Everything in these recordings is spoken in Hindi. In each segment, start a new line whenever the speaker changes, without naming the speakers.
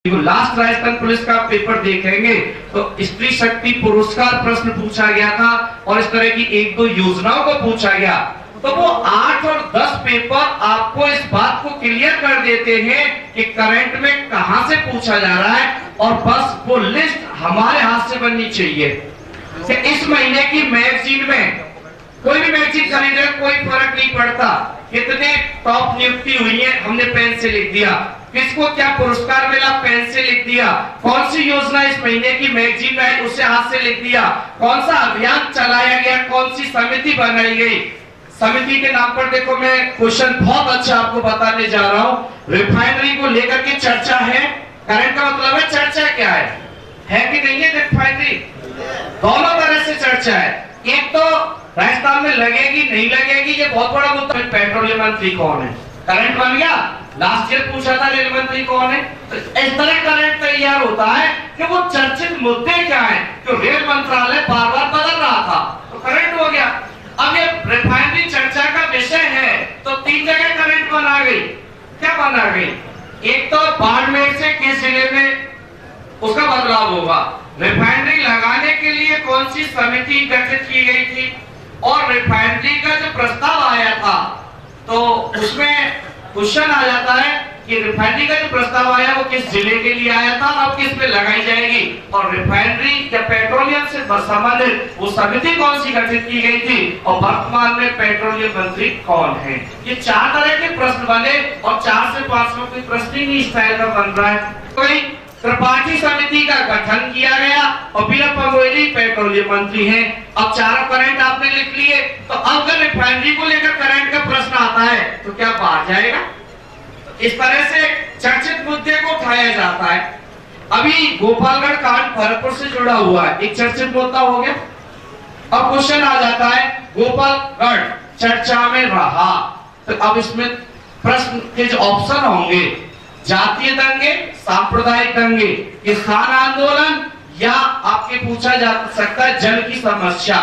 लास्ट राजस्थान पुलिस का पेपर देखेंगे तो स्त्री शक्ति पुरस्कार प्रश्न पूछा गया था और इस तरह की एक दो योजनाओं को पूछा गया। तो वो 8 और 10 पेपर आपको इस बात को क्लियर कर देते हैं कि करंट में कहां से पूछा जा रहा है, और बस वो लिस्ट हमारे हाथ से बननी चाहिए कि इस महीने की मैगजीन में कोई भी मैगजीन खरीदे कोई फर्क नहीं पड़ता, कितने टॉप नियुक्ति हुई है हमने पेन से लिख दिया, किसको क्या पुरस्कार मिला पेन से लिख दिया, कौन सी योजना इस महीने की मैगजीन में है उसे हाथ से लिख दिया, कौन सा अभियान चलाया गया, कौन सी समिति बनाई गई। समिति के नाम पर देखो मैं क्वेश्चन बहुत अच्छा आपको बताने जा रहा हूं। रिफाइनरी को लेकर के चर्चा है, करंट का मतलब है चर्चा क्या है कि नहीं है रिफाइनरी, दोनों तरह से चर्चा है। एक तो राजस्थान में लगेगी नहीं लगेगी ये बहुत बड़ा मुद्दा है। पेट्रोलियम मंत्री कौन है, करंट बन गया। लास्ट ईयर पूछा था रेल मंत्री कौन है, तो इस तरह करंट तैयार होता है कि वो चर्चित मुद्दे क्या है। तो रेल मंत्रालय बार बार बदल रहा था तो करंट हो गया। अब ये रिफाइनरी चर्चा का विषय है तो 3 जगह करंट बना गई। क्या बना गई, एक तो बाड़मेर से किस जिले में उसका बदलाव होगा, रिफाइनरी लगाने के लिए कौन सी समिति गठित की गई थी, और रिफाइनरी का जो प्रस्ताव आया था तो उसमें क्वेश्चन आ जाता है कि रिफाइनरी का जो प्रस्ताव आया वो किस जिले के लिए आया था, अब किस पे लगाई जाएगी, और रिफाइनरी या पेट्रोलियम से संबंधित वो समिति कौन सी गठित की गई थी, और वर्तमान में पेट्रोलियम मंत्री कौन है। ये 4 तरह के प्रश्न बने और 4 से 5 में कोई प्रश्न ही नहीं स्टाइल का बन रहा है। कोई त्रिपाठी समिति का गठन किया गया और वीरप्पा मोइली पेट्रोलियम मंत्री हैं। अब 4 करंट आपने लिख लिए, तो अब अगर रिफाइनरी को लेकर करंट का प्रश्न आता है तो क्या बाहर जाएगा। इस तरह से चर्चित मुद्दे को उठाया जाता है। अभी गोपालगढ़ कांड भरतपुर से जुड़ा हुआ है, एक चर्चित मुद्दा हो गया। अब क्वेश्चन आ जाता है गोपालगढ़ चर्चा में रहा, तो अब इसमें प्रश्न के जो ऑप्शन होंगे जातीय दंगे, सांप्रदायिक दंगे, किसान आंदोलन, या आपके पूछा जा सकता है जल की समस्या।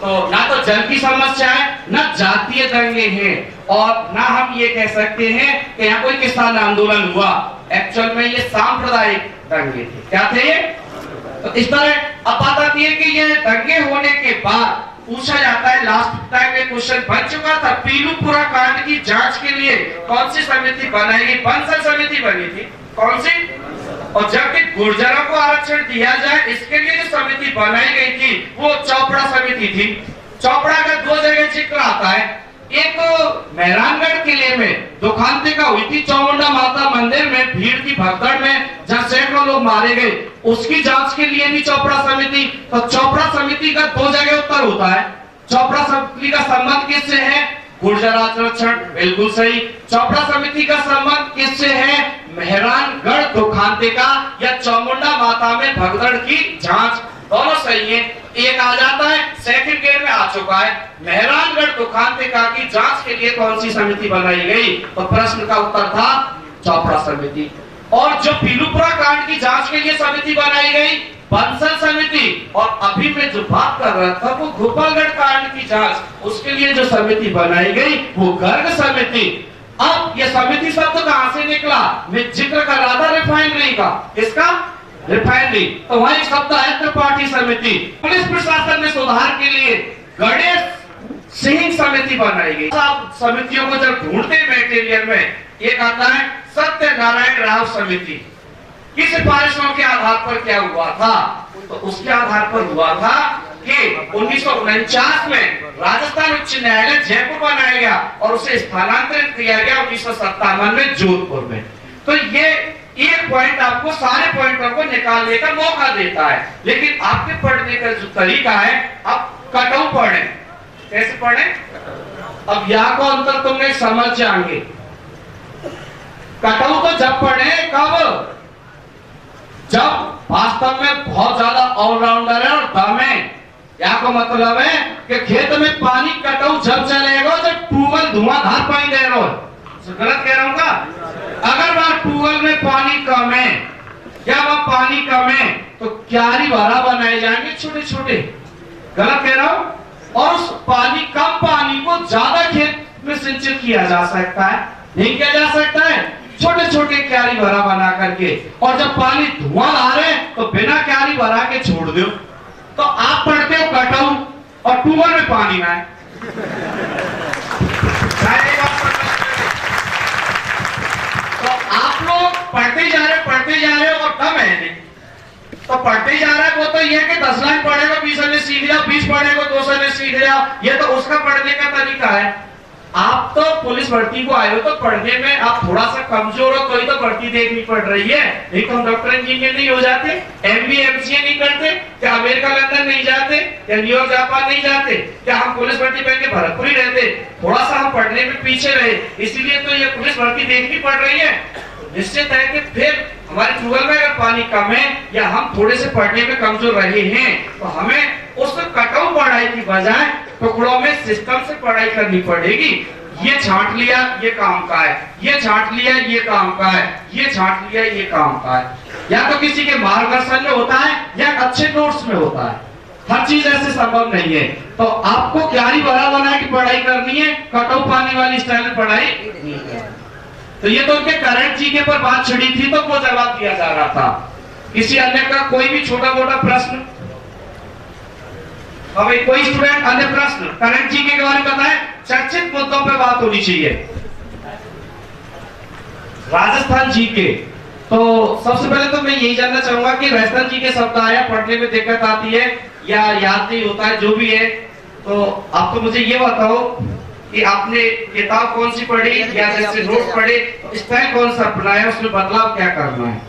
तो ना तो जल की समस्या है, ना जातीय दंगे हैं, और ना हम ये कह सकते हैं कि यहाँ कोई किसान आंदोलन हुआ। एक्चुअल में ये सांप्रदायिक दंगे थे। क्या थे ये? तो इस तरह अब बात आती है कि ये दंगे होने के बाद पूछा जाता है, लास्ट टाइम में क्वेश्चन बन चुका था, पीलूपुरा कांड की जांच के लिए कौन सी समिति बनाई गई, बंसल समिति बनी थी, कौन सी, और जबकि गुर्जरों को आरक्षण दिया जाए इसके लिए जो समिति बनाई गई थी वो चोपड़ा समिति थी। चोपड़ा का 2 जगह जिक्र आता है, एक तो मेहरानगढ़ किले में दुखांतिका हुई थी, चामुंडा माता मंदिर में भीड़ की भगदड़ में जहां सैकड़ों लोग मारे गए, उसकी जांच के लिए भी चोपड़ा समिति। तो चोपड़ा समिति का 2 जगह उत्तर होता है। चोपड़ा समिति का संबंध किससे है, गुर्जर आरक्षण, बिल्कुल सही। चोपड़ा समिति का संबंध किससे है, मेहरानगढ़ दुखांतिका या चामुंडा माता में भगदड़ की जांच, दोनों सही है। एक आ जाता है सेकंड गेट में आ चुका है, मेहरानगढ़ दुखांतिका की जांच के लिए कौन सी समिति बनाई गई, तो प्रश्न का उत्तर था चोपड़ा समिति। और जो पीलूपुरा कांड की जांच के लिए समिति बनाई गई बंसल समिति, और अभी मैं जो बात कर रहा था वो गोपालगढ़ कांड की जांच, उसके लिए जो समिति बनाई गई वो गर्ग समिति। अब ये समिति शब्द कहां से निकला, मैं जिक्र कर रहा था रिफाइनरी का, किसका, रिफाइनरी। तो वहां एक शब्द है त्रिपाठी समिति। पुलिस प्रशासन में सुधार के लिए गणेश सिंह समिति बनाई गई। आप समितियों को जब ढूंढते मटेरियल में एक आता है सत्यनारायण राव समिति की सिफारिशों के आधार पर क्या हुआ था, तो उसके आधार पर हुआ था कि 1949 में राजस्थान उच्च न्यायालय जयपुर बनाया गया और उसे स्थानांतरित किया गया 1957 में जोधपुर में। तो ये एक पॉइंट आपको सारे पॉइंटों को निकालने का मौका देता है, लेकिन आपके पढ़ने का जो तरीका है आप कटआउट पढ़े। कैसे पढ़े, अब यहाँ को अंतर तुमने समझ जाएंगे। कटआउट तो जब पढ़े कब, जब वास्तव में बहुत ज्यादा ऑलराउंडर है और दम है। यहाँ को मतलब है कि खेत में पानी कटआउट जब चलेगा जब ट्यूबवेल धुआंधार पानी दे रहा है। गलत कह रहा हूँ का? अगर वहां ट्यूबवेल में पानी कम है या वहां पानी कम है तो क्यारी भरा बनाए जाएंगे छोटे छोटे। गलत कह रहा हूं? और उस कम पानी को ज्यादा खेत में सिंचित किया जा सकता है, नहीं किया जा सकता है। छोटे छोटे क्यारी भरा बना करके, और जब पानी धुआं आ रहे तो बिना क्यारी भरा के छोड़ दो। तो आप पढ़ते हो कटाऊ और ट्यूबवेल में पानी ना है। तो आप लोग पढ़ते जा रहे हो और कम है नहीं, तो पढ़ते जा रहा है। वो तो ये कि 10 लाइन पढ़ेगा 20 ने सीख लिया, 20 पढ़ेगा 200 ने सीख लिया, ये तो उसका पढ़ने का तरीका है। आप तो पुलिस भर्ती को आए हो तो पढ़ने में आप थोड़ा सा कमजोर हो, कोई तो भर्ती देखनी पड़ रही है। नहीं तो हम डॉक्टर इंजीनियर नहीं हो जाते, MBA MCA नहीं करते क्या? अमेरिका लंदन नहीं जाते या न्यूयॉर्क जापान नहीं जाते क्या? हम पुलिस भर्ती पहन के भरतपुर ही रहते। थोड़ा सा हम पढ़ने में पीछे रहे, इसीलिए तो ये पुलिस भर्ती देखनी पड़ रही है। निश्चित है कि फिर हमारे ट्यूबवेल में अगर पानी कम है या हम थोड़े से पढ़ने में कमजोर रहे हैं तो हमें उस कटाऊ पढ़ाई की बजाय टुकड़ों में सिस्टम से पढ़ाई करनी पड़ेगी। ये छांट लिया ये काम का है, ये छांट लिया ये काम का है, ये छांट लिया ये काम का है। या तो किसी के मार्गदर्शन में होता है या अच्छे नोट्स में होता है, हर चीज ऐसे संभव नहीं है। तो आपको क्यारी भरा बना की पढ़ाई करनी है, कटाऊ पानी वाली स्टाइल में पढ़ाई नहीं है। तो ये तो उनके करंट जीके पर बात छिड़ी थी तो वो जवाब दिया जा रहा था। किसी अन्य का कोई भी छोटा मोटा प्रश्न, अब कोई स्टूडेंट अन्य प्रश्न करंट जीके के बारे में बताए, चर्चित मुद्दों पे बात होनी चाहिए। राजस्थान जीके, तो सबसे पहले तो मैं यही जानना चाहूंगा कि राजस्थान जीके शब्द आया, पढ़ने में दिक्कत आती है या याद नहीं होता है, जो भी है, तो आप तो मुझे ये बताओ कि आपने किताब कौन सी पढ़ी या जैसे नोट पढ़े, तो स्टाइल कौन सा अपनाया, उसमें बदलाव क्या करना है?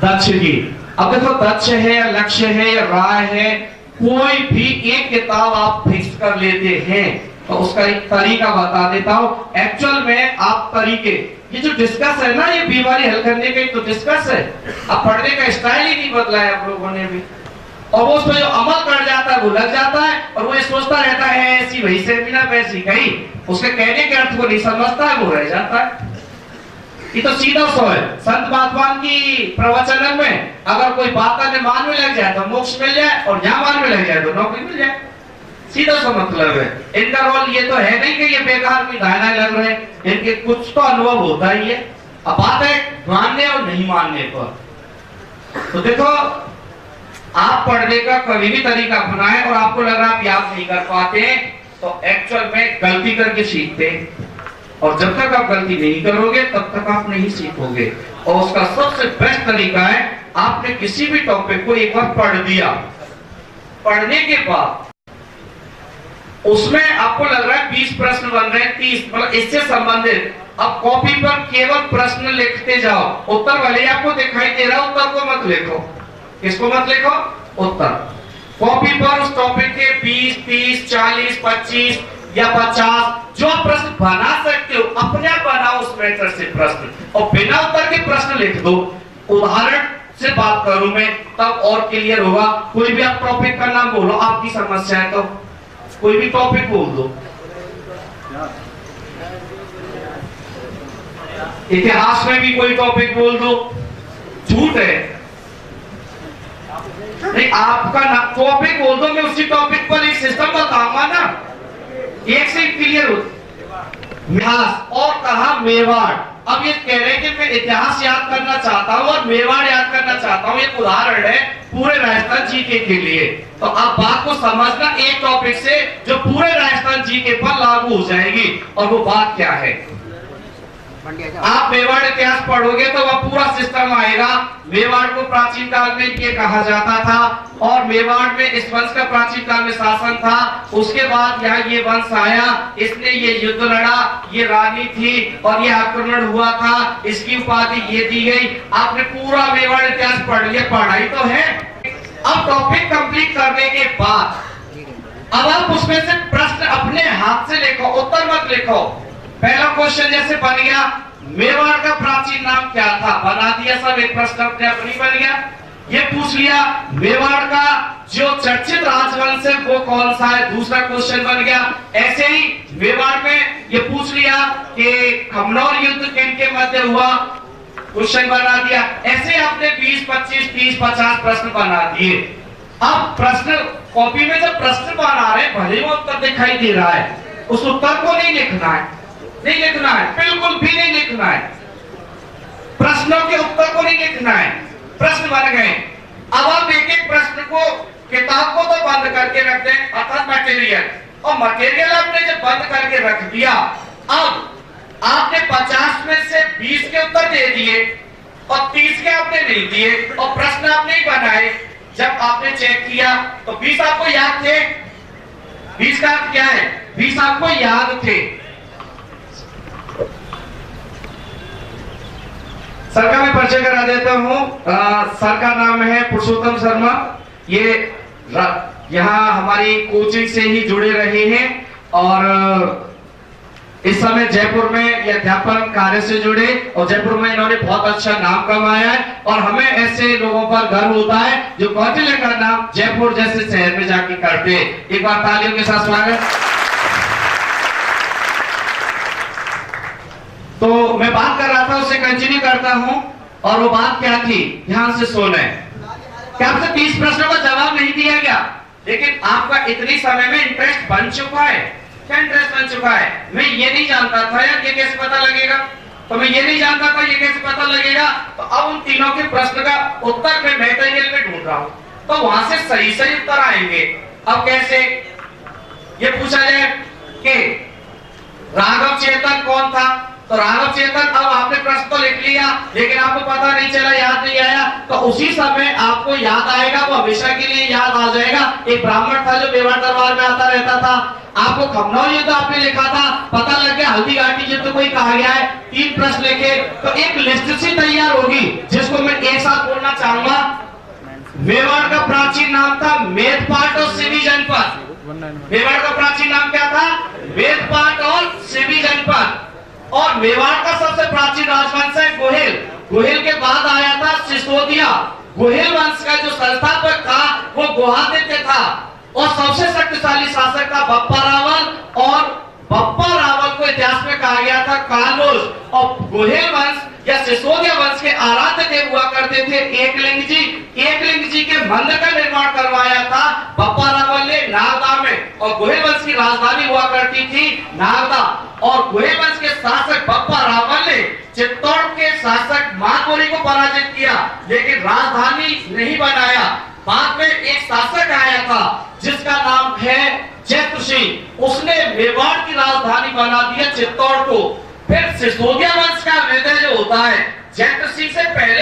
दक्ष की, अब देखो दक्ष है या लक्ष्य है या राय है, कोई भी एक किताब आप फिक्स कर लेते हैं तो उसका एक तरीका बता देता हूं। एक्चुअल में आप तरीके, ये जो डिस्कस है ना, ये बीमारी हल करने का तो डिस्कस है। अब पढ़ने का स्टाइल ही नहीं बदला है आप लोगों ने भी, और वो उसमें जो अमल कर जाता है वो लग जाता है, और वो ये सोचता रहता है ऐसी वही से बिना वैसी कहीं, उसके कहने के अर्थ को नहीं समझता है, वो रह जाता है। ये तो सीधा सो है। संत महात्मान की प्रवचन में अगर कोई बात करने मान में लग जाए तो मोक्ष मिल जाए, और यहाँ मान में लग जाए तो नौकरी मिल जाए, सीधा सा मतलब है। इनका रोल ये तो है नहीं कि ये बेकार में दायना लग रहे हैं, इनके कुछ तो अनुभव होता ही है। अब बात है मानने और नहीं मानने पर। तो देखो, आप पढ़ने का कभी भी तरीका अपनाएं और आपको लग रहा है आप याद नहीं कर पाते तो एक्चुअल में गलती करके सीखते, और जब तक आप गलती नहीं करोगे तब तक आप नहीं सीखोगे। और उसका सबसे बेस्ट तरीका है, आपने किसी भी टॉपिक को एक बार पढ़ दिया, पढ़ने के बाद उसमें आपको लग रहा है 20 प्रश्न बन रहे हैं, 30, मतलब इससे संबंधित, अब कॉपी पर केवल प्रश्न लिखते जाओ, उत्तर भले ही आपको दिखाई दे रहा, उत्तर को मत लिखो। किसको मत लिखो? उत्तर। कॉपी पर उस टॉपिक के 20, 30, 40, 25 या 50 जो आप प्रश्न बना सकते हो, अपने आप बनाओ उस मेथड से प्रश्न, और बिना उत्तर के प्रश्न लिख दो। उदाहरण से बात करूं मैं तब और क्लियर होगा। कोई भी आप टॉपिक का नाम बोलो, आपकी समस्या है तो कोई भी टॉपिक बोल दो। इतिहास में भी कोई टॉपिक बोल दो, झूठ है नहीं, आपका ना टॉपिक बोल दो, मैं उसी टॉपिक पर एक सिस्टम बताऊंगा ना, एक से क्लियर हो। इतिहास और कहा मेवाड़, अब ये कह रहे हैं कि मैं इतिहास याद करना चाहता हूं और मेवाड़ याद करना चाहता हूं, एक उदाहरण है पूरे राजस्थान जीके के लिए। तो आप बात को समझना एक टॉपिक से जो पूरे राजस्थान जीके पर लागू हो जाएगी, और वो बात क्या है। आप मेवाड़ इतिहास पढ़ोगे तो वह पूरा सिस्टम आएगा। मेवाड़ को प्राचीन काल में ये कहा जाता था, और मेवाड़ में इस वंश का प्राचीन काल में शासन था। उसके बाद यहाँ ये वंश आया, इसने ये युद्ध लड़ा, ये रानी थी और ये आक्रमण हुआ था, इसकी उपाधि ये दी गई। आपने पूरा मेवाड़ इतिहास पढ़ लिया, पढ़ाई तो है। अब टॉपिक कंप्लीट करने के बाद अब आप उसमें से प्रश्न अपने हाथ से लिखो, उत्तर मत लिखो। पहला क्वेश्चन जैसे बन गया, मेवाड़ का प्राचीन नाम क्या था, बना दिया सब, एक प्रश्न अपने आप नहीं बन गया। ये पूछ लिया मेवाड़ का जो चर्चित राजवंश है वो कौन सा है, दूसरा क्वेश्चन बन गया। ऐसे ही मेवाड़ में ये पूछ लिया कि खमनौर युद्ध किन के मध्य हुआ, क्वेश्चन बना दिया। ऐसे आपने 20, 25, 30, 50 प्रश्न बना दिए। अब प्रश्न कॉपी में जब प्रश्न बना रहे, भले वो उत्तर दिखाई दे रहा है, उस उत्तर को नहीं लिखना है, नहीं लिखना है, बिल्कुल भी नहीं लिखना है। प्रश्नों के उत्तर को नहीं लिखना है, प्रश्न बन गए। अब आप एक एक प्रश्न को, किताब को तो बंद करके रख दें, अर्थात मटेरियल, और मटेरियल आपने जब बंद करके रख दिया, अब आपने 50 में से 20 के उत्तर दे दिए और 30 के आपने नहीं दिए और प्रश्न आपने ही बनाए। जब आपने चेक किया तो 20 आपको याद थे। 20 का अर्थ क्या है? 20 आपको याद थे। सर का मैं परिचय करा देता हूँ। सर का नाम है पुरुषोत्तम शर्मा। ये यहाँ हमारी कोचिंग से ही जुड़े रहे हैं और इस समय जयपुर में ये अध्यापन कार्य से जुड़े और जयपुर में इन्होंने बहुत अच्छा नाम कमाया है और हमें ऐसे लोगों पर गर्व होता है जो कौटिल्य का नाम जयपुर जैसे शहर में जाके करते हैं। एक बार तालियों के साथ स्वागत। तो मैं बात कर रहा था, उसे कंटिन्यू करता हूं और वो बात क्या थी, ध्यान से सुने। क्या आपसे 30 प्रश्नों का जवाब नहीं दिया गया, लेकिन आपका इतनी समय में इंटरेस्ट बन चुका है। क्या इंटरेस्ट बन चुका है? मैं ये नहीं जानता था यार, ये कैसे पता लगेगा, तो मैं ये नहीं जानता था, ये कैसे पता लगेगा। तो अब उन तीनों के प्रश्न का उत्तर मैं मटेरियल में ढूंढ रहा हूं, तो वहां से सही सही उत्तर आएंगे। अब कैसे? ये पूछा जाए कि राघव चेतन कौन था, तो राघव चेतन, अब आपने प्रश्न तो लिख लिया लेकिन आपको पता नहीं चला, याद नहीं आया, तो उसी समय आपको याद आएगा, वो हमेशा के लिए याद आ जाएगा। एक ब्राह्मण था जो मेवाड़ दरबार में आता रहता था। आपको खमनौर युद्ध आपने लिखा था, पता लग गया हल्दी घाटी युद्ध कोई कहा गया है, 3 प्रश्न लिखे, तो एक लिस्ट सी तैयार होगी जिसको मैं एक साथ बोलना चाहूंगा। मेवाड़ का प्राचीन नाम था मेदपाट और सिवी जनपद। मेवाड़ का प्राचीन नाम क्या था? मेदपाट और सिवी जनपद। और मेवाड़ का सबसे प्राचीन राजवंश है गोहिल। गोहिल के बाद आया था सिसोदिया। गोहिल वंश का जो संस्थापक था वो गुहादित्य था और सबसे शक्तिशाली शासक था बप्पा रावल, और बप्पा रावल को इतिहास में कहा गया था कालूस। और गोहिल वंश या सिसोदिया वंश के आराध्य देव हुआ करते थे एकलिंग जी। एकलिंग जी के मंदिर का निर्माण करवाया था बप्पा रावल ने नागदा में, और गोहिल वंश की राजधानी हुआ करती थी नागदा। और गोहिल वंश के शासक बप्पा रावल ने चित्तौड़ के शासक मानगोरी को पराजित किया, लेकिन राजधानी नहीं बनाया। बाद में एक शासक आया था जिसका नाम है जैत्र सिंह, उसने मेवाड़ की राजधानी बना दिया चित्तौड़ को। फिर सिसोदिया वंश का हृदय जो होता है जैत्र सिंह से पहले